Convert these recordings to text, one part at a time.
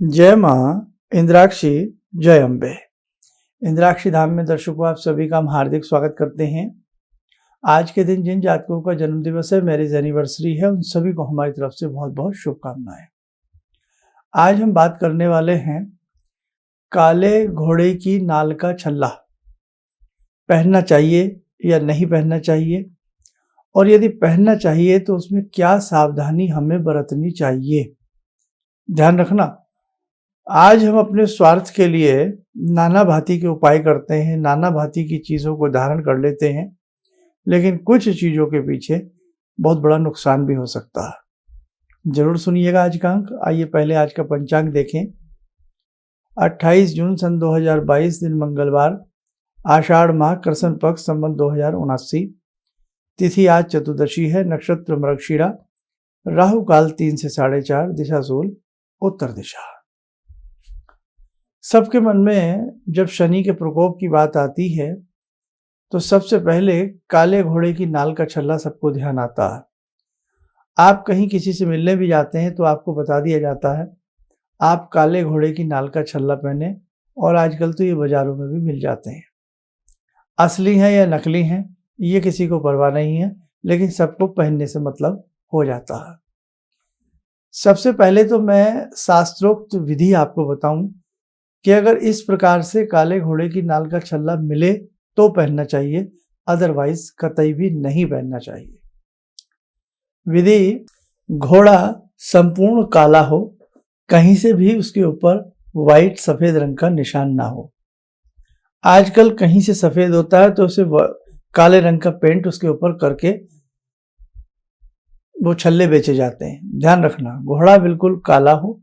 जय माँ इंद्राक्षी, जय अम्बे। इंद्राक्षी धाम में दर्शकों आप सभी का हम हार्दिक स्वागत करते हैं। आज के दिन जिन जातकों का जन्म दिवस है, मैरिज एनिवर्सरी है, उन सभी को हमारी तरफ से बहुत बहुत शुभकामनाएं। आज हम बात करने वाले हैं काले घोड़े की नाल का छल्ला पहनना चाहिए या नहीं पहनना चाहिए, और यदि पहनना चाहिए तो उसमें क्या सावधानी हमें बरतनी चाहिए। ध्यान रखना, आज हम अपने स्वार्थ के लिए नाना भांति के उपाय करते हैं, नाना भांति की चीज़ों को धारण कर लेते हैं, लेकिन कुछ चीज़ों के पीछे बहुत बड़ा नुकसान भी हो सकता है। जरूर सुनिएगा आज का अंक। आइए पहले आज का पंचांग देखें। 28 जून सन 2022 दिन मंगलवार, आषाढ़ माह, कृष्ण पक्ष, संवत 2079। तिथि आज चतुर्दशी है, नक्षत्र मृगशिरा, राहु काल 3 से 4:30, दिशा सूल उत्तर दिशा। सबके मन में जब शनि के प्रकोप की बात आती है तो सबसे पहले काले घोड़े की नाल का छल्ला सबको ध्यान आता है। आप कहीं किसी से मिलने भी जाते हैं तो आपको बता दिया जाता है आप काले घोड़े की नाल का छल्ला पहने, और आजकल तो ये बाजारों में भी मिल जाते हैं। असली हैं या नकली हैं ये किसी को परवाह नहीं है, लेकिन सबको पहनने से मतलब हो जाता है। सबसे पहले तो मैं शास्त्रोक्त विधि आपको बताऊं कि अगर इस प्रकार से काले घोड़े की नाल का छल्ला मिले तो पहनना चाहिए, अदरवाइज कतई भी नहीं पहनना चाहिए। विधि: घोड़ा संपूर्ण काला हो, कहीं से भी उसके ऊपर वाइट सफेद रंग का निशान ना हो। आजकल कहीं से सफेद होता है तो उसे काले रंग का पेंट उसके ऊपर करके वो छल्ले बेचे जाते हैं। ध्यान रखना, घोड़ा बिल्कुल काला हो,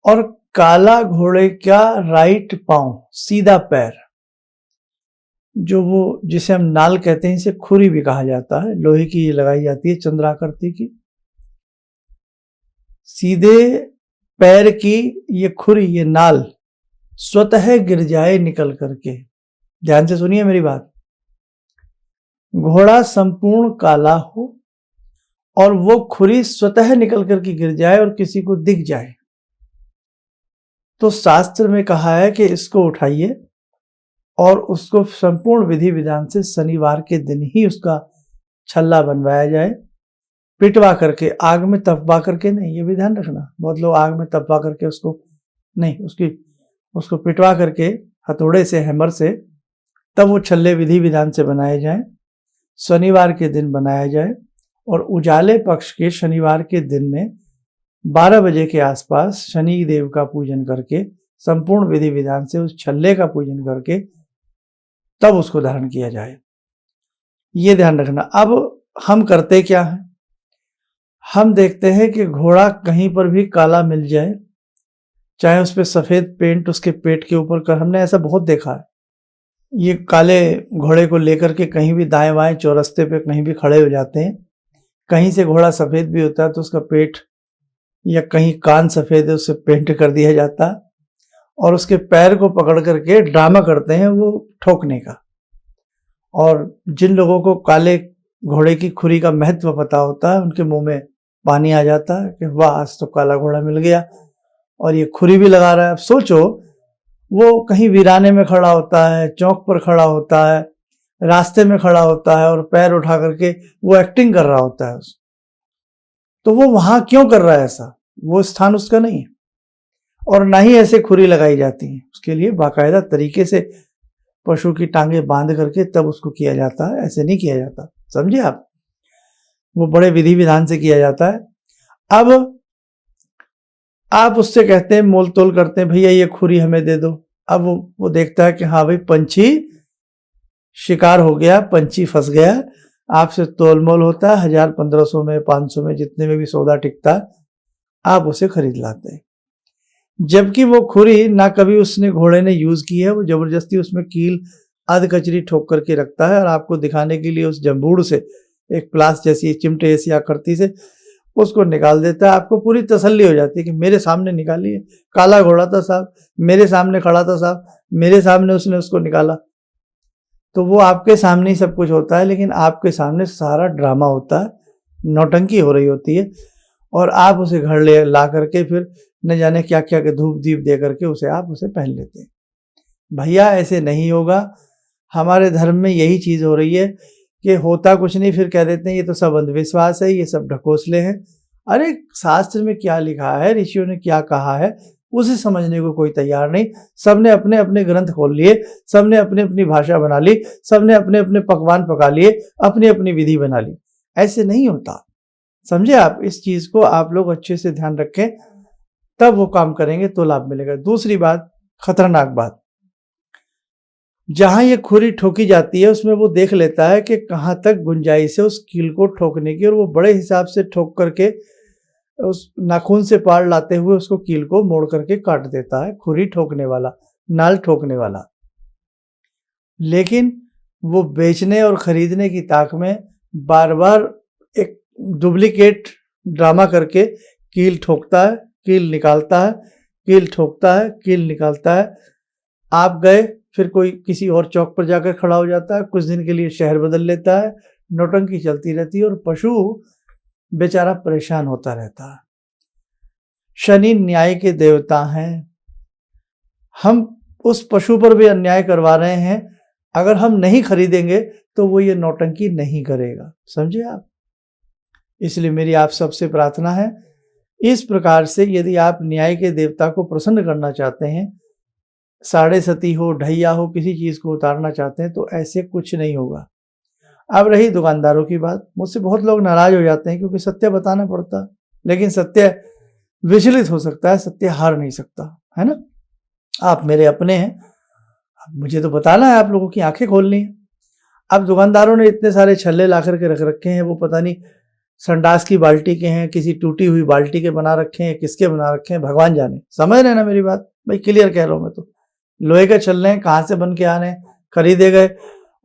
और काला घोड़े का राइट पांव, सीधा पैर, जो वो जिसे हम नाल कहते हैं, इसे खुरी भी कहा जाता है, लोहे की ये लगाई जाती है चंद्राकृति की। सीधे पैर की ये खुरी, ये नाल स्वतः गिर जाए निकल करके। ध्यान से सुनिए मेरी बात। घोड़ा संपूर्ण काला हो और वो खुरी स्वतः निकल करके गिर जाए और किसी को दिख जाए तो शास्त्र में कहा है कि इसको उठाइए और उसको संपूर्ण विधि विधान से शनिवार के दिन ही उसका छल्ला बनवाया जाए। पिटवा करके, आग में तपवा करके नहीं, ये भी ध्यान रखना। बहुत लोग आग में तपवा करके उसको नहीं, उसको पिटवा करके हथौड़े से, हैमर से, तब वो छल्ले विधि विधान से बनाए जाएं। शनिवार के दिन बनाया जाए और उजाले पक्ष के शनिवार के दिन में 12 बजे के आसपास शनि देव का पूजन करके, संपूर्ण विधि विधान से उस छल्ले का पूजन करके तब उसको धारण किया जाए। ये ध्यान रखना। अब हम करते क्या है, हम देखते हैं कि घोड़ा कहीं पर भी काला मिल जाए, चाहे उस पर सफेद पेंट उसके पेट के ऊपर कर, हमने ऐसा बहुत देखा है। ये काले घोड़े को लेकर के कहीं भी दाएं बाएं चौरस्ते पे कहीं भी खड़े हो जाते हैं। कहीं से घोड़ा सफेद भी होता है तो उसका पेट या कहीं कान सफेद है, उससे पेंट कर दिया जाता है, और उसके पैर को पकड़ करके ड्रामा करते हैं वो ठोकने का। और जिन लोगों को काले घोड़े की खुरी का महत्व पता होता है, उनके मुंह में पानी आ जाता है कि वाह, आज तो काला घोड़ा मिल गया, और ये खुरी भी लगा रहा है। अब सोचो, वो कहीं वीराने में खड़ा होता है, चौक पर खड़ा होता है, रास्ते में खड़ा होता है, और पैर उठा करके वो एक्टिंग कर रहा होता है। तो वो वहां क्यों कर रहा है ऐसा? वो स्थान उसका नहीं है, और ना ही ऐसे खुरी लगाई जाती है। उसके लिए बाकायदा तरीके से पशु की टांगे बांध करके तब उसको किया जाता है, ऐसे नहीं किया जाता। समझे आप? वो बड़े विधि विधान से किया जाता है। अब आप उससे कहते हैं, मोल तोल करते हैं, भैया ये खुरी हमें दे दो। अब वो देखता है कि हाँ भाई, पंछी शिकार हो गया, पंछी फंस गया, आपसे तोल मोल होता है, 1000-1500 में, 500 में, जितने में भी सौदा टिकता है, आप उसे खरीद लाते हैं। जबकि वो खुरी ना कभी उसने घोड़े ने यूज की है, वो जबरदस्ती उसमें कील अध कचरी ठोक करके रखता है, और आपको दिखाने के लिए उस जंबूड़ से, एक प्लास जैसी चिमटे जैसी आकृति से उसको निकाल देता है। आपको पूरी तसल्ली हो जाती है कि मेरे सामने निकाली है, काला घोड़ा था साहब, मेरे सामने खड़ा था साहब, मेरे सामने उसने उसको निकाला। तो वो आपके सामने ही सब कुछ होता है, लेकिन आपके सामने सारा ड्रामा होता है, नौटंकी हो रही होती है, और आप उसे घर ले ला करके फिर न जाने क्या क्या के धूप दीप दे करके आप उसे पहन लेते हैं। भैया ऐसे नहीं होगा। हमारे धर्म में यही चीज़ हो रही है कि होता कुछ नहीं, फिर कह देते हैं ये तो सब अंधविश्वास है, ये सब ढकोसले हैं। अरे शास्त्र में क्या लिखा है, ऋषियों ने क्या कहा है, उसे समझने को कोई तैयार नहीं। सबने अपने अपने ग्रंथ खोल लिए, सबने अपनी अपनी भाषा बना ली, सबने अपने अपने पकवान पका लिए, अपनी अपनी विधि बना ली। ऐसे नहीं होता, समझे आप। इस चीज को आप लोग अच्छे से ध्यान रखें, तब वो काम करेंगे तो लाभ मिलेगा। दूसरी बात, खतरनाक बात, जहां ये खुरी ठोकी जाती है उसमें वो देख लेता है कि कहां तक गुंजाइश है उस कील को ठोकने की, और वो बड़े हिसाब से ठोक करके उस नाखून से पार लाते हुए उसको कील को मोड़ करके काट देता है, खुरी ठोकने वाला, नाल ठोकने वाला। लेकिन वो बेचने और खरीदने की ताक में बार बार एक डुप्लीकेट ड्रामा करके कील ठोकता है, कील निकालता है, कील ठोकता है, कील निकालता है। आप गए, फिर कोई किसी और चौक पर जाकर खड़ा हो जाता है, कुछ दिन के लिए शहर बदल लेता है, नौटंकी चलती रहती है और पशु बेचारा परेशान होता रहता है। शनि न्याय के देवता हैं, हम उस पशु पर भी अन्याय करवा रहे हैं। अगर हम नहीं खरीदेंगे तो वो ये नौटंकी नहीं करेगा, समझे आप। इसलिए मेरी आप सबसे प्रार्थना है, इस प्रकार से यदि आप न्याय के देवता को प्रसन्न करना चाहते हैं, साढ़े सती हो, ढैया हो, किसी चीज को उतारना चाहते हैं, तो ऐसे कुछ नहीं होगा। अब रही दुकानदारों की बात, मुझसे बहुत लोग नाराज हो जाते हैं क्योंकि सत्य बताना पड़ता, लेकिन सत्य विचलित हो सकता है, सत्य हार नहीं सकता, है ना। आप मेरे अपने हैं, मुझे तो बताना है, आप लोगों की आंखें खोलनी है। अब दुकानदारों ने इतने सारे छल्ले ला करके रख रखे हैं, वो पता नहीं संडास की बाल्टी के हैं, किसी टूटी हुई बाल्टी के बना रखे हैं, किसके बना रखे हैं, भगवान जाने। समझ रहे ना मेरी बात भाई, क्लियर कह रहा हूं मैं तो। लोहे के छल्ले हैं, कहाँ से बन के आने, खरीदे गए,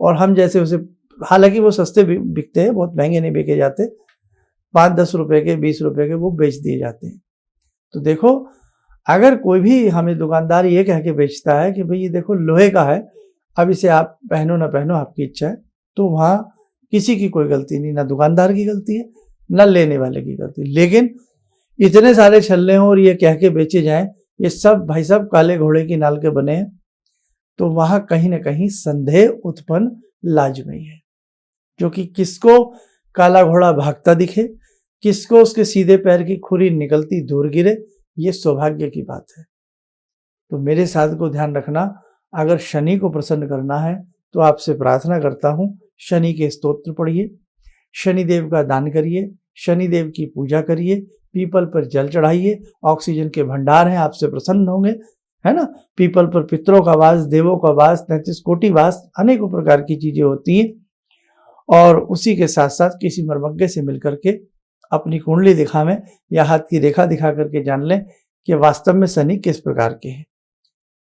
और हम जैसे उसे, हालांकि वो सस्ते बिकते हैं, बहुत महंगे नहीं बेचे जाते, 5-10 रुपए के, 20 रुपए के वो बेच दिए जाते हैं। तो देखो, अगर कोई भी हमें दुकानदार ये कह के बेचता है कि भाई ये देखो लोहे का है, अब इसे आप पहनो ना पहनो आपकी इच्छा है, तो वहां किसी की कोई गलती नहीं, ना दुकानदार की गलती है, ना लेने वाले की गलती। लेकिन इतने सारे छल्ले हों और ये कह के बेचे जाएं ये सब भाई साहब काले घोड़े की नाल के बने हैं, तो वहां कहीं ना कहीं संदेह उत्पन्न लाजमी है। क्योंकि किसको काला घोड़ा भागता दिखे, किसको उसके सीधे पैर की खुरी निकलती दूर गिरे, ये सौभाग्य की बात है। तो मेरे साथ को ध्यान रखना, अगर शनि को प्रसन्न करना है तो आपसे प्रार्थना करता हूं, शनि के स्तोत्र पढ़िए, शनिदेव का दान करिए, शनिदेव की पूजा करिए, पीपल पर जल चढ़ाइए, ऑक्सीजन के भंडार हैं, आपसे प्रसन्न होंगे, है ना। पीपल पर पितरों का वास, देवों का वास, 33 कोटि वास, अनेकों प्रकार की चीजें होती हैं। और उसी के साथ साथ किसी मर्मज्ञ से मिलकर के अपनी कुंडली दिखावें या हाथ की रेखा दिखा करके जान लें कि वास्तव में शनि किस प्रकार के हैं।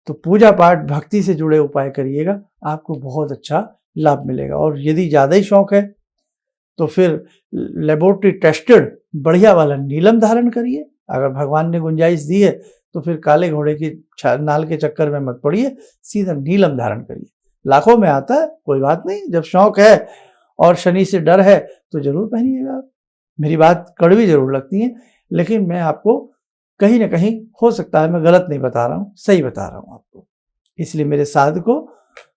तो पूजा पाठ भक्ति से जुड़े उपाय करिएगा, आपको बहुत अच्छा लाभ मिलेगा। और यदि ज्यादा ही शौक है तो फिर लेबोरेटरी टेस्टेड बढ़िया वाला नीलम धारण करिए। अगर भगवान ने गुंजाइश दी है तो फिर काले घोड़े की नाल के चक्कर में मत पड़िए, सीधा नीलम धारण करिए। लाखों में आता है, कोई बात नहीं, जब शौक है और शनि से डर है तो जरूर पहनिएगा आप। मेरी बात कड़वी जरूर लगती है, लेकिन मैं आपको कहीं ना कहीं, हो सकता है मैं गलत नहीं बता रहा हूं, सही बता रहा हूं आपको। इसलिए मेरे साथ को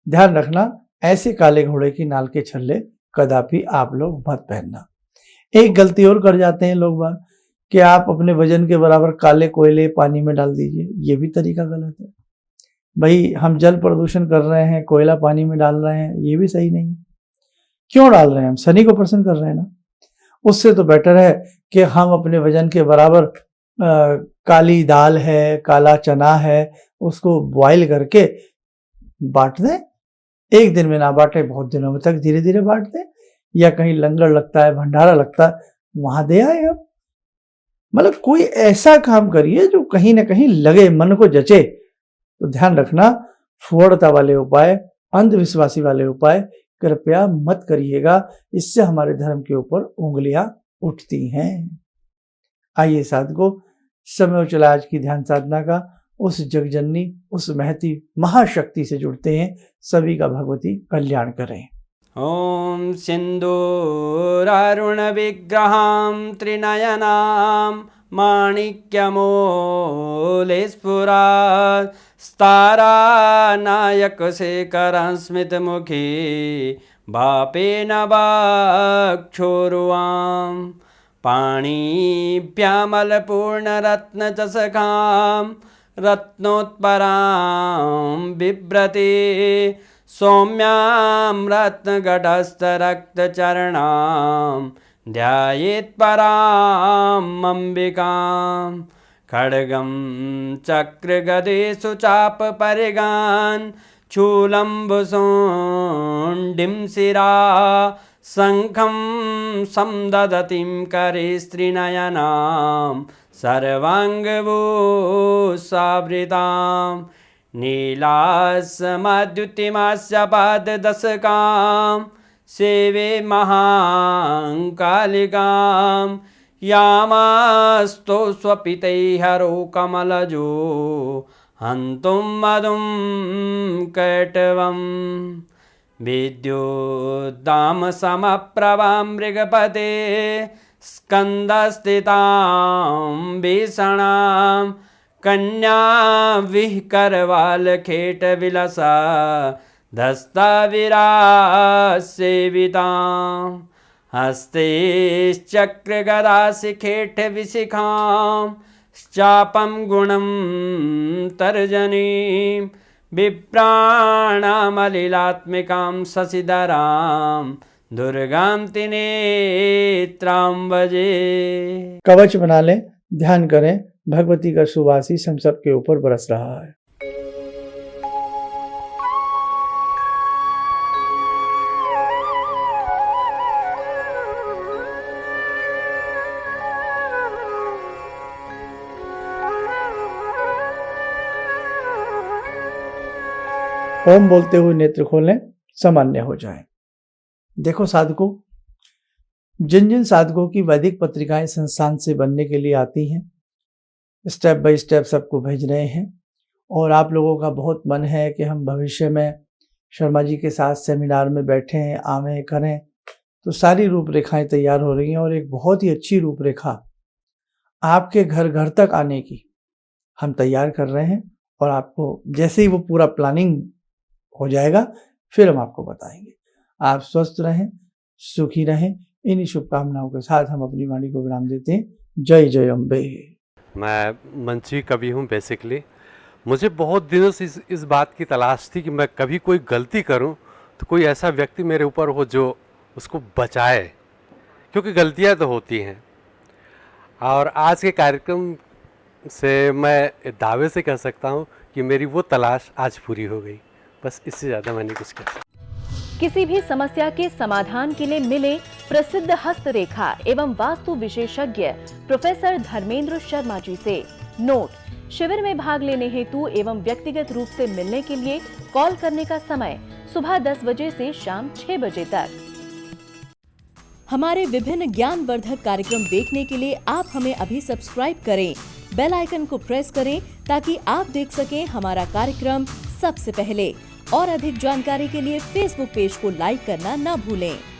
ध्यान रखना, ऐसे काले घोड़े की नाल के छल्ले कदापि आप लोग मत पहनना। एक गलती और कर जाते हैं लोग बात, कि आप अपने वजन के बराबर काले कोयले पानी में डाल दीजिए, ये भी तरीका गलत है। भाई हम जल प्रदूषण कर रहे हैं, कोयला पानी में डाल रहे हैं, ये भी सही नहीं है। क्यों डाल रहे हैं? हम शनि को प्रसन्न कर रहे हैं ना। उससे तो बेटर है कि हम अपने वजन के बराबर काली दाल है, काला चना है, उसको बॉईल करके बांट दें। एक दिन में ना बांटे, बहुत दिनों में तक धीरे धीरे बांट दें, या कहीं लंगर लगता है, भंडारा लगता है, वहां दे आए। अब मतलब कोई ऐसा काम करिए जो कहीं ना कहीं लगे, मन को जचे। तो ध्यान रखना, फुहड़ता वाले उपाय, अंधविश्वासी वाले उपाय कृपया मत करिएगा, इससे हमारे धर्म के ऊपर उंगलियां उठती हैं। आइए साधको, समय हो चला आज की ध्यान साधना का। उस जगजननी, उस महती महाशक्ति से जुड़ते हैं। सभी का भगवती कल्याण करें। ॐ सिन्दूरारुणविग्रहां त्रिनयनां माणिक्यमूले स्फुरात् स्तारानायकशेखरं स्मितमुखी बापेन वक्षोरुवां पाणिभ्यामलपूर्णरत्नचषकां रत्नोत्परां बिभ्रति सौम्यां रत्नगटस्थरक्तचरणां ध्यायेत् पराम् अम्बिकां खड्गं चक्रगदेषु चापपरिगान् चूलम्बुशुण्डिं शिरा शङ्खं संदधतीं करे स्त्रीनयनां सर्वाङ्गभूषावृतां नीलासमद्युतिमास्य पाददशकां सेवे महाकालिकां यामास्तो स्वपितैः हरो कमलजो हन्तुं मधुं कैटवम् विद्युद्दामसमप्रभां मृगपते स्कन्दस्थितां भीषणां कन्या विहकरवालखेटविलसा धस्ताविरासेवितां हस्तैश्चक्रगदाशिखेटविशिखां चापं गुणं तर्जनीं विप्राणामलिलात्मिकां शशिधरां दुर्गां त्रिनेत्रां भजे। कवच बना लें, ध्यान करें, भगवती का शुभ आशीष हम सबके ऊपर बरस रहा है। ओम बोलते हुए नेत्र खोलें, सामान्य हो जाएं। देखो साधकों, जिन जिन साधकों की वैदिक पत्रिकाएं संस्थान से बनने के लिए आती हैं, स्टेप बाय स्टेप सबको भेज रहे हैं और आप लोगों का बहुत मन है कि हम भविष्य में शर्मा जी के साथ सेमिनार में बैठें, आवें, करें, तो सारी रूपरेखाएं तैयार हो रही हैं और एक बहुत ही अच्छी रूपरेखा आपके घर घर तक आने की हम तैयार कर रहे हैं और आपको जैसे ही वो पूरा प्लानिंग हो जाएगा फिर हम आपको बताएंगे। आप स्वस्थ रहें, सुखी रहें, इन्हीं शुभकामनाओं के साथ हम अपनी वाणी को विराम देते हैं। जय जय अम्बे। मैं मंची कवि हूँ बेसिकली। मुझे बहुत दिनों से इस बात की तलाश थी कि मैं कभी कोई गलती करूँ तो कोई ऐसा व्यक्ति मेरे ऊपर हो जो उसको बचाए, क्योंकि गलतियाँ तो होती हैं। और आज के कार्यक्रम से मैं दावे से कह सकता हूँ कि मेरी वो तलाश आज पूरी हो गई। बस इससे ज़्यादा मैंने कुछ कहा। किसी भी समस्या के समाधान के लिए मिले प्रसिद्ध हस्तरेखा एवं वास्तु विशेषज्ञ प्रोफेसर धर्मेंद्र शर्मा जी से। नोट: शिविर में भाग लेने हेतु एवं व्यक्तिगत रूप से मिलने के लिए कॉल करने का समय सुबह 10 बजे से शाम 6 बजे तक। हमारे विभिन्न ज्ञानवर्धक कार्यक्रम देखने के लिए आप हमें अभी सब्सक्राइब करें, बेल आइकन को प्रेस करें ताकि आप देख सकें हमारा कार्यक्रम सबसे पहले। और अधिक जानकारी के लिए फेसबुक पेज को लाइक करना न भूलें।